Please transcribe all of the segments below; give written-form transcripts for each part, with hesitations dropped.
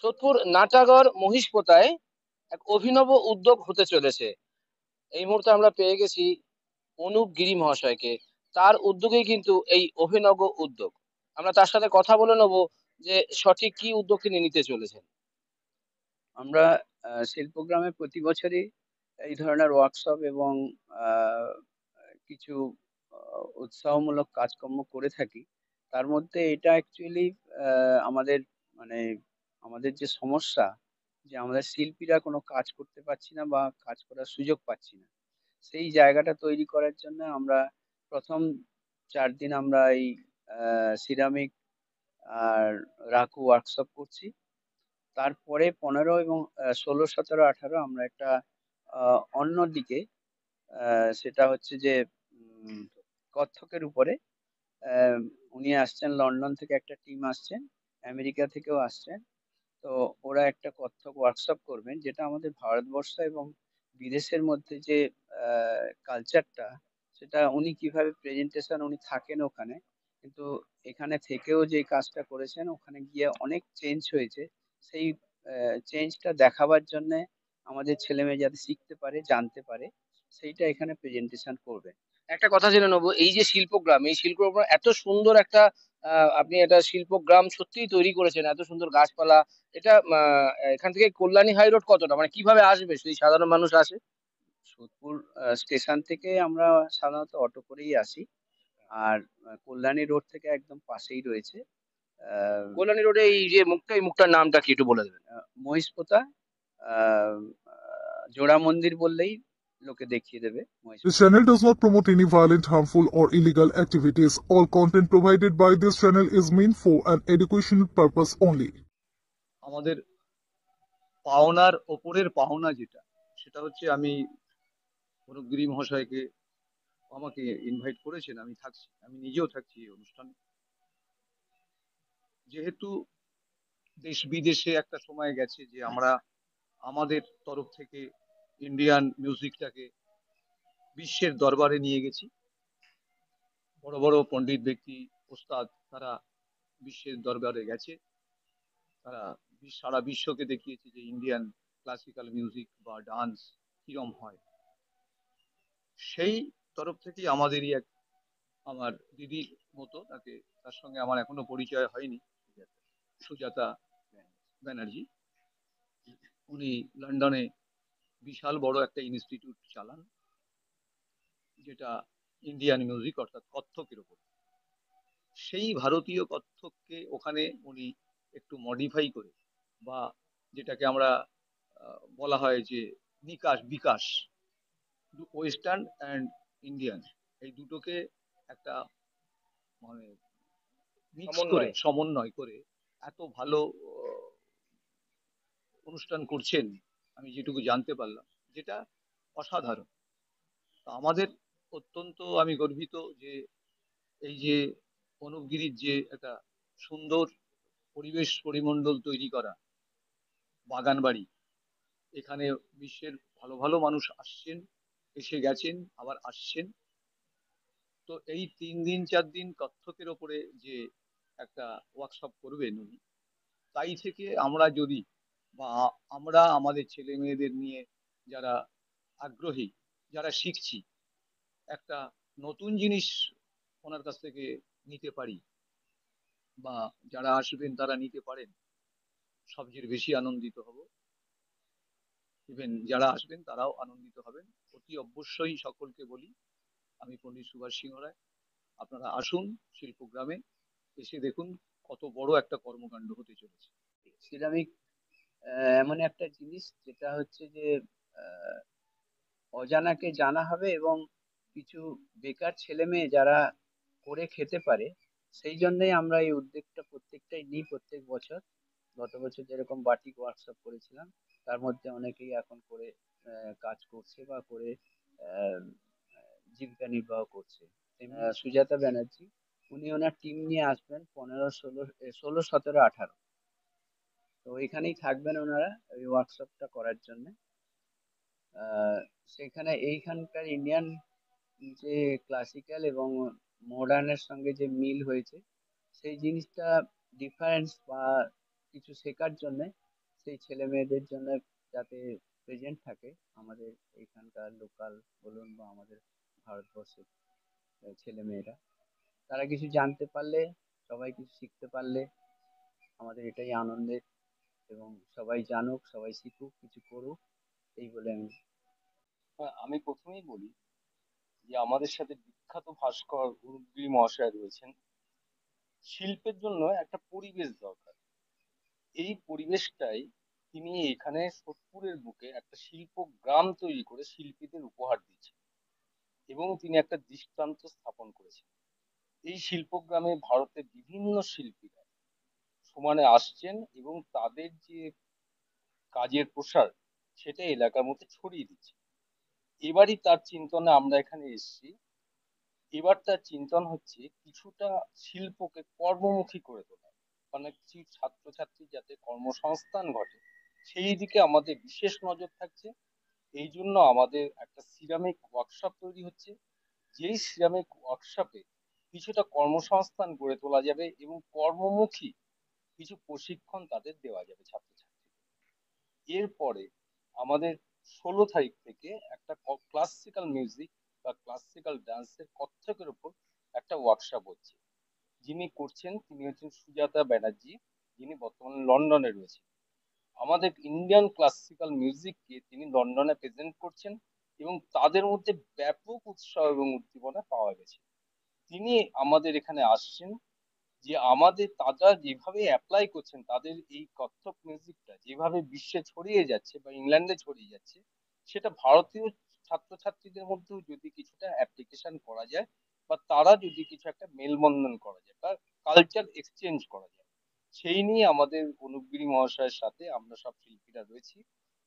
সোদপুর নাটাগড় মহিষপোতায় এক অভিনব উদ্যোগ হতে চলেছে। এই মুহূর্তে আমরা পেয়ে গেছি অনুপ গিরি মহাশয়কে। তার উদ্যোগেই কিন্তু এই অভিনব উদ্যোগ। আমরা তার সাথে কথা বলে নেব যে সঠিক কি উদ্যোগ তিনি নিতে চলেছেন। আমরা শিল্পগ্রামে প্রতি বছরই এই ধরনের ওয়ার্কশপ এবং আহ, কিছু উৎসাহমূলক কাজকর্ম করে থাকি। তার মধ্যে এটা অ্যাকচুয়ালি আমাদের মানে আমাদের যে সমস্যা, যে আমাদের শিল্পীরা কোনো কাজ করতে পারছি না বা কাজ করার সুযোগ পাচ্ছি না, সেই জায়গাটা তৈরি করার জন্য আমরা প্রথম 4 দিন আমরা এই সিরামিক আর রাখু ওয়ার্কশপ করছি। তারপরে 15 এবং 16, 17, 18 আমরা একটা অন্যদিকে সেটা হচ্ছে যে কত্থকের উপরে আহ, উনি আসছেন, লন্ডন থেকে একটা টিম আসছেন, আমেরিকা থেকেও আসছেন। তো ওরা একটা কত্থক ওয়ার্কশপ করবেন, যেটা আমাদের ভারতবর্ষ এবং বিদেশের মধ্যে যে কালচারটা, সেটা উনি কিভাবে প্রেজেন্টেশন, উনি থাকেন ওখানে কিন্তু এখানে থেকেও যে কাজটা করেছেন ওখানে গিয়ে অনেক চেঞ্জ হয়েছে। সেই চেঞ্জটা দেখাবার জন্য আমাদের ছেলে মেয়ে যাতে শিখতে পারে, জানতে পারে, সেইটা এখানে প্রেজেন্টেশন করবে। একটা কথা জেনে নেবো, এই যে শিল্পগ্রাম, এই শিল্পগ্রাম এত সুন্দর একটা আপনি একটা শিল্পগ্রাম সত্যিই তৈরি করেছেন, এত সুন্দর গাছপালা। এটা এখান থেকে কল্যাণী হাই রোড কতটা, মানে কিভাবে আসবে যদি সাধারণ মানুষ আসে? সোদপুর স্টেশন থেকে আমরা সাধারণত অটো করেই আসি। আর কল্যাণী রোড থেকে একদম পাশেই রয়েছে আহ, কল্যাণী রোডে এই যে মুখটা, এই মুখটার নামটা কি একটু বলে দেবেন? মহিষপোতা। আহ, জোড়া মন্দির বললেই লোকে দেখিয়ে দেবে This Mahishpota. channel does not promote any violent, harmful, or illegal activities. All content provided by this channel is meant for an educational purpose only. আমাদের পাওনার ওপরের পাওনা যেটা, সেটা হচ্ছে আমি অনুপগিরি মহাশয়কে আমাকে ইনভাইট করেছেন, আমি থাকছি, আমি নিজেও থাকছি এই অনুষ্ঠানে। যেহেতু দেশ বিদেশে একটা সময় গেছে যে আমরা আমাদের তরফ থেকে ইন্ডিয়ান মিউজিকটাকে বিশ্বের দরবারে নিয়ে গেছি। বড় বড় পণ্ডিত ব্যক্তি, ওস্তাদ, তারা বিশ্বের দরবারে গেছে। তারা সারা বিশ্বকে দেখিয়েছে যে ইন্ডিয়ান ক্লাসিক্যাল মিউজিক বা ডান্স কিরম হয়। সেই তরফ থেকেই আমাদেরই এক, আমার দিদির মতো, তার সঙ্গে আমার এখনো পরিচয় হয়নি, সুজাতা ব্যানার্জি। উনি লন্ডনে বিশাল বড় একটা ইনস্টিটিউট চালান, যেটা ইন্ডিয়ান মিউজিক অর্থাৎ কত্থকের উপর। সেই ভারতীয় কত্থককে ওখানে উনি একটু মডিফাই করে, বা যেটাকে আমরা বলা হয় যে নিকাশ বিকাশ, ওয়েস্টার্ন অ্যান্ড ইন্ডিয়ান, এই দুটোকে একটা মানে মিক্স করে, সমন্বয়। সমন্বয় করে এত ভালো অনুষ্ঠান করছেন, আমি যেটুকু জানতে পারলাম, যেটা অসাধারণ। তো আমাদের অত্যন্ত আমি গর্বিত যে এই যে অনুপগিরির যে একটা সুন্দর পরিবেশ পরিমণ্ডল তৈরি করা, বাগান বাড়ি, এখানে বিশ্বের ভালো ভালো মানুষ আসছেন, এসে গেছেন, আবার আসছেন। তো এই 3 দিন 4 দিন কত্থকের ওপরে যে একটা ওয়ার্কশপ করবেন উনি, তাই থেকে আমরা যদি, বা আমরা আমাদের ছেলে মেয়েদের নিয়ে যারা আগ্রহী, যারা শিখছি, একটা নতুন জিনিস ওনার কাছ থেকে নিতে পারি, বা যারা আসবেন তারা নিতে পারেন, সবচেয়ে বেশি আনন্দিত হব। ইভেন যারা আসবেন তারাও আনন্দিত হবেন। অতি অবশ্যই সকলকে বলি, আমি পণ্ডিত সুভাষ সিংহ রায়, আপনারা আসুন শিল্পগ্রামে, এসে দেখুন কত বড় একটা কর্মকাণ্ড হতে চলেছে। সিরামিক এমন একটা জিনিস যেটা হচ্ছে যে আহ, অজানাকে জানা হবে, এবং কিছু বেকার ছেলে মেয়ে যারা করে খেতে পারে, সেই জন্যই আমরা এই উদ্যোগটা প্রত্যেকটাই নিই প্রত্যেক বছর। গত বছর যেরকম বাটিক ওয়ার্কশপ করেছিলাম, তার মধ্যে অনেকেই এখন করে কাজ করছে বা করে আহ, জীবিকা নির্বাহ করছে। সুজাতা ব্যানার্জি, উনি ওনার টিম নিয়ে আসবেন 15, 16, 16, 17, 18। তো এখানেই থাকবেন ওনারা ওই ওয়ার্কশপটা করার জন্য। আহ, সেখানে এইখানকার ইন্ডিয়ান যে ক্লাসিক্যাল এবং মডার্নের সঙ্গে যে মিল হয়েছে, সেই জিনিসটা ডিফারেন্স বা কিছু শেখার জন্য সেই ছেলে মেয়েদের জন্য যাতে প্রেজেন্ট থাকে আমাদের এইখানকার লোকাল বলুন বা আমাদের ভারতবর্ষের ছেলে মেয়েরা, তারা কিছু জানতে পারলে, সবাই কিছু শিখতে পারলে আমাদের এটাই আনন্দের। এবং সবাই জানুক, সবাই শিখুক, কিছু করুক, এই বলে আমি। আমি প্রথমেই বলি যে আমাদের সাথে বিখ্যাত ভাস্কর গুরুগিরি মহাশয় রয়েছেন। শিল্পের জন্য একটা পরিবেশ দরকার। এই পরিবেশটাই তিনি এখানে সোদপুরের বুকে একটা শিল্প গ্রাম তৈরি করে শিল্পীদের উপহার দিচ্ছেন এবং তিনি একটা দৃষ্টান্ত স্থাপন করেছেন। এই শিল্পগ্রামে ভারতের বিভিন্ন শিল্পীরা সমানে আসছেন এবং তাদের যে কাজের প্রসার সেটা এলাকার মধ্যে ছড়িয়ে দিচ্ছে। এবারই তার চিন্তনে আমরা এখানে এসেছি। এবার তার চিন্তন হচ্ছে কিছুটা শিল্পকে কর্মমুখী করে তোলা, মানে কিছু ছাত্রছাত্রী যাতে কর্মসংস্থান ঘটে সেই দিকে আমাদের বিশেষ নজর থাকছে। এই জন্য আমাদের একটা সিরামিক ওয়ার্কশপ তৈরি হচ্ছে, যেই সিরামিক ওয়ার্কশপে কিছুটা কর্মসংস্থান গড়ে তোলা যাবে এবং কর্মমুখী কিছু প্রশিক্ষণ তাদের দেওয়া যাবে ছাত্রছাত্রী। এরপরে আমাদের 16 তারিখ থেকে একটা ক্লাসিক্যাল মিউজিক বা ক্লাসিক্যাল ডান্সের কত্থকের উপর একটা ওয়ার্কশপ হচ্ছে। যিনি করছেন তিনি হচ্ছেন সুজাতা ব্যানার্জি, যিনি বর্তমানে লন্ডনে রয়েছেন। আমাদের ইন্ডিয়ান ক্লাসিক্যাল মিউজিককে তিনি লন্ডনে প্রেজেন্ট করছেন এবং তাদের মধ্যে ব্যাপক উৎসাহ এবং উদ্দীপনা পাওয়া গেছে। তিনি আমাদের এখানে আসছেন যে আমাদের তারা যেভাবে অ্যাপ্লাই করছেন, তাদের এই কত্থক মিউজিকটা যেভাবে বিশ্বে ছড়িয়ে যাচ্ছে বা ইংল্যান্ডে ছড়িয়ে যাচ্ছে, সেটা ভারতীয় ছাত্রছাত্রীদের মধ্যেও যদি কিছুটা অ্যাপ্লিকেশন করা যায় বা তারা যদি কিছু একটা মেলবন্ধন করা যায় বা কালচার এক্সচেঞ্জ করা যায়, সেই নিয়ে আমাদের অনুপগিরি মহাশয়ের সাথে আমরা সব শিল্পীরা রয়েছি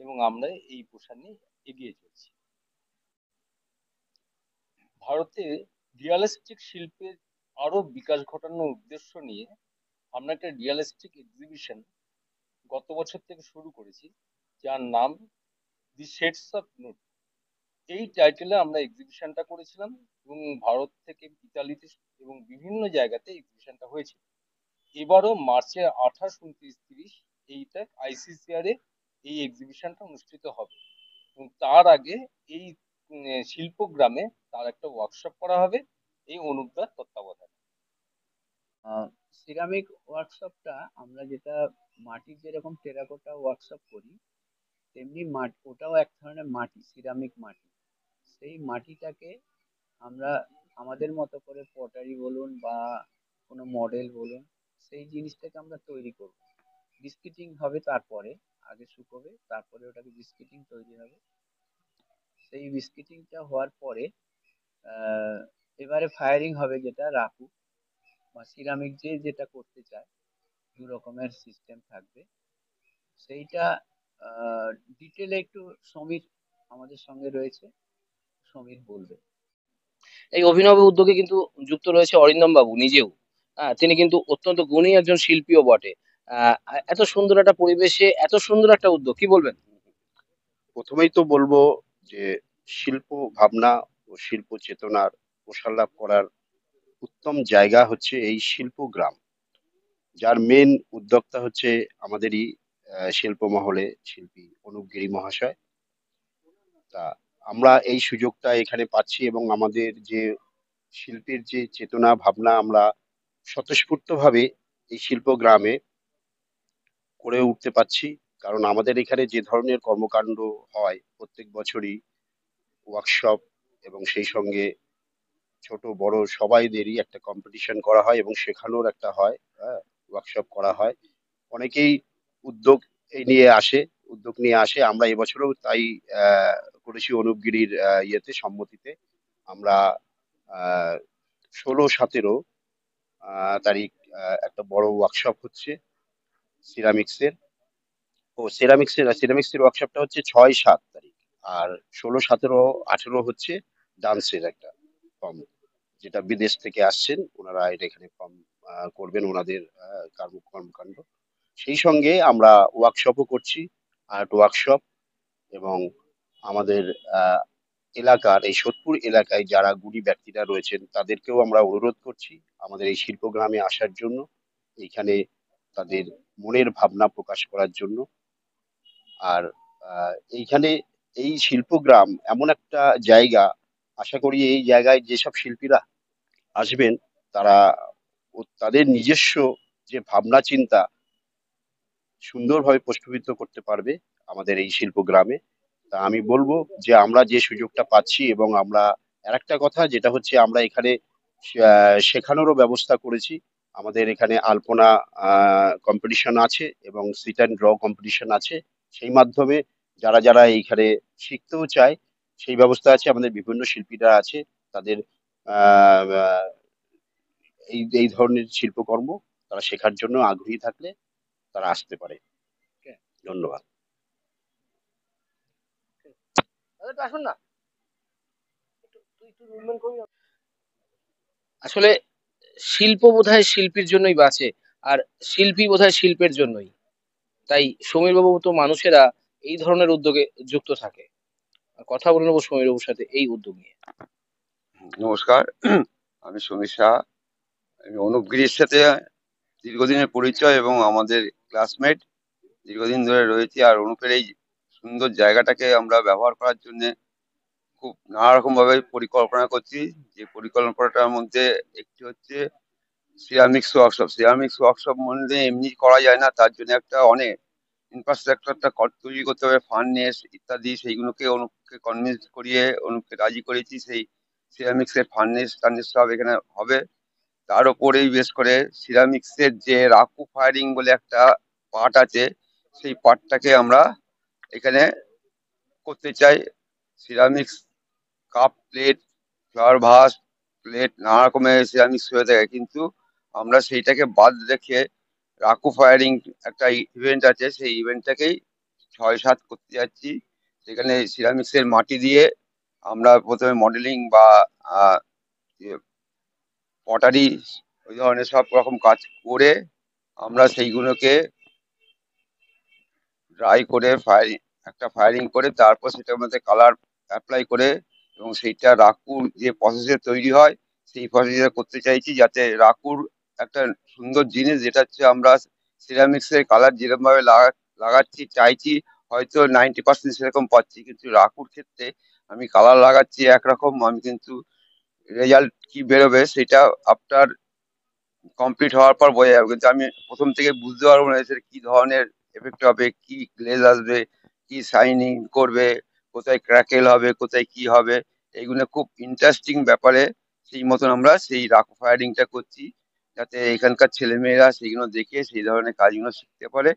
এবং আমরা এই প্রসার নিয়ে এগিয়ে চলছি। ভারতে রিয়ালিস্টিক শিল্পের আরো বিকাশ ঘটানোর উদ্দেশ্য নিয়ে আমরা একটা রিয়ালিস্টিক এক্সিবিশন গত বছর থেকে শুরু করেছি, যার নাম দি শেডস অফ নুড। এই টাইটেলে আমরা এক্সিবিশনটা করেছিলাম এবং ভারত থেকে ইতালিতে এবং বিভিন্ন জায়গাতে এক্সিবিশনটা হয়েছিল। এবারও মার্চের 28, 29, 30 এইটা আইসিসিআর এ এই এক্সিবিশনটা অনুষ্ঠিত হবে এবং তার আগে এই শিল্পগ্রামে তার একটা ওয়ার্কশপ করা হবে এই অনুপদার তত্ত্বাবধানে। সিরামিক ওয়ার্কশপটা আমরা যেটা মাটির যেরকম টেরাকোটা ওয়ার্কশপ করি, তেমনি মাটি, ওটাও এক ধরনের মাটি, সিরামিক মাটি। সেই মাটিটাকে আমরা আমাদের মতো করে পটারি বলুন বা কোনো মডেল বলুন, সেই জিনিসটাকে আমরা তৈরি করব। বিস্কিটিং হবে, তারপরে আগে শুকোবে, তারপরে ওটাকে বিস্কিটিং তৈরি হবে। সেই বিস্কিটিংটা হওয়ার পরে আহ, এবারে ফায়ারিং হবে, যেটা রাখু বা সিরামিক যে যেটা করতে চায়, দু রকমের সিস্টেম থাকবে। সেইটা ডিটেলে একটু সমীর আমাদের সঙ্গে রয়েছে, সমীর বলবে। এই অভিনব উদ্যোগে কিন্তু যুক্ত রয়েছে অরিন্দম বাবু নিজেও। তিনি কিন্তু অত্যন্ত গুণী একজন শিল্পীও বটে। আহ, এত সুন্দর একটা পরিবেশে এত সুন্দর একটা উদ্যোগ, কি বলবেন? প্রথমেই তো বলবো যে শিল্প ভাবনা ও শিল্প চেতনার প্রসার লাভ করার উত্তম জায়গা হচ্ছে এই শিল্পগ্রাম, যার মেন উদ্যোক্তা হচ্ছে আমাদেরই শিল্প মহলে শিল্পী অনুপগিরি মহাশয়। তা আমরা এই সুযোগটা এখানে পাচ্ছি এবং আমাদের যে শিল্পের যে চেতনা ভাবনা আমরা স্বতঃস্ফূর্তভাবে এই শিল্পগ্রামে করে উঠতে পারছি। কারণ আমাদের এখানে যে ধরনের কর্মকাণ্ড হয় প্রত্যেক বছরই, ওয়ার্কশপ এবং সেই সঙ্গে ছোট বড় সবাইদেরই একটা কম্পিটিশন করা হয় এবং শেখানোর একটা হয়, ওয়ার্কশপ করা হয়। অনেকেই উদ্যোগ এই নিয়ে আসে, উদ্যোগ নিয়ে আসে। আমরা এবছরও তাই করেছি অনুপগিরির ইয়েতে সম্মতিতে। আমরা 16, 17 তারিখ একটা বড় ওয়ার্কশপ হচ্ছে সিরামিক্সের। সিরামিক্সের ওয়ার্কশপটা হচ্ছে 6, 7 তারিখ। আর 16, 17, 18 হচ্ছে ডান্সের একটা ফর্ম, যেটা বিদেশ থেকে আসছেন ওনারা এটা এখানে ফর্ম করবেন ওনাদের কর্মকাণ্ড। সেই সঙ্গে আমরা ওয়ার্কশপও করছি, আর্ট ওয়ার্কশপ। এবং আমাদের আহ, এলাকার এই সোদপুর এলাকায় যারা গুণী ব্যক্তিরা রয়েছেন তাদেরকেও আমরা অনুরোধ করছি আমাদের এই শিল্পগ্রামে আসার জন্য, এইখানে তাদের মনের ভাবনা প্রকাশ করার জন্য। আর এইখানে এই শিল্পগ্রাম এমন একটা জায়গা, আশা করি এই জায়গায় যেসব শিল্পীরা আসবেন তারা তাদের নিজস্ব যে ভাবনা চিন্তা সুন্দরভাবে প্রস্ফুটিত করতে পারবে আমাদের এই শিল্পগ্রামে। তা আমি বলবো যে আমরা যে সুযোগটা পাচ্ছি, এবং আমরা আরেকটা কথা যেটা হচ্ছে আমরা এখানে শেখানোরও ব্যবস্থা করেছি। আমাদের এখানে আলপনা কম্পিটিশন আছে এবং সিট অ্যান্ড ড্র কম্পিটিশন আছে। সেই মাধ্যমে যারা যারা এইখানে শিখতেও চায় সেই ব্যবস্থা আছে। আমাদের বিভিন্ন শিল্পীরা আছে, তাদের আহ আহ, এই এই ধরনের শিল্পকর্ম তারা শেখার জন্য আগ্রহী থাকলে তারা আসতে পারে। ধন্যবাদ। দাদা একটু আসুন না, তুই movement করবি না? আসলে শিল্প বোধহয় শিল্পীর জন্যই বাঁচে, আর শিল্পী বোধহয় শিল্পের জন্যই। তাই সমীর বাবু তো মানুষেরা এই ধরনের উদ্যোগে যুক্ত থাকে। কথা বলে নেবো সমীর বাবুর সাথে এই উদ্যোগ নিয়ে। নমস্কার, আমি সমীর শাহ। আমি অনুপ গিরির সাথে দীর্ঘদিনের পরিচয় এবং আমাদের ক্লাসমেট, দীর্ঘদিন ধরে রয়েছি। আর অনুপের এই সুন্দর জায়গাটাকে আমরা ব্যবহার করার জন্য খুব নানা রকম ভাবে পরিকল্পনা করছি। যে পরিকল্পনাটার মধ্যে একটি হচ্ছে সিরামিক্স ওয়ার্কশপ। সিরামিক্স ওয়ার্কশপ মধ্যে এমনি করা যায় না, তার জন্য একটা অনেক ইনফ্রাস্ট্রাকচারটা তৈরি করতে হবে, ফার্নেস ইত্যাদি। সেইগুলোকে অনুপকে কনভিন্স করিয়ে অনুপকে রাজি করেছি। সেই সিরামিক্স এর টার্নেস সব এখানে হবে। তার উপরেই বেশ করে সিরামিক্স এর যে রাকু ফায়ারিং বলে একটা পার্ট আছে, সেই পার্টটাকে আমরা এখানে করতে চাই। Ceramics cup, plate, flower vase, plate, নানা রকমের সিরামিক্স হয়ে থাকে, কিন্তু আমরা সেইটাকে বাদ রেখে রাকু ফায়ারিং একটা ইভেন্ট আছে, সেই ইভেন্টটাকেই 6-7 করতে যাচ্ছি। সেখানে সিরামিক্স এর মাটি দিয়ে আমরা প্রথমে মডেলিং বা পটারি, ওই ধরনের সব রকম কাজ করে আমরা সেইগুলোকে ড্রাই করে ফায়ারিং করে তারপর সেটার মধ্যে কালার অ্যাপ্লাই করে, এবং সেইটা রাকুর যে প্রসেসে তৈরি হয় সেই প্রসেসে করতে চাইছি, যাতে রাকুর একটা সুন্দর জিনিস, যেটা হচ্ছে আমরা সিরামিক্স এর কালার যেরকম ভাবে লাগাচ্ছি চাইছি হয়তো 90% সেরকম পাচ্ছি, কিন্তু রাকুর ক্ষেত্রে আমি কালার লাগাচ্ছি একরকম, আমি কিন্তু রেজাল্ট কি বেরোবে সেটা আফটার কমপ্লিট হওয়ার পর বোঝা যাবে। কিন্তু আমি প্রথম থেকে বুঝতে পারবো না এর কি ধরনের এফেক্ট হবে, কি গ্লেজ আসবে, কি শাইনিং করবে, কোথায় ক্র্যাকেল হবে, কোথায় কি হবে। এইগুলো খুব ইন্টারেস্টিং ব্যাপারে, সেই মতন আমরা সেই রাক ফায়ারিংটা করছি, যাতে এখানকার ছেলেমেয়েরা সেইগুলো দেখে সেই ধরনের কাজগুলো শিখতে পারে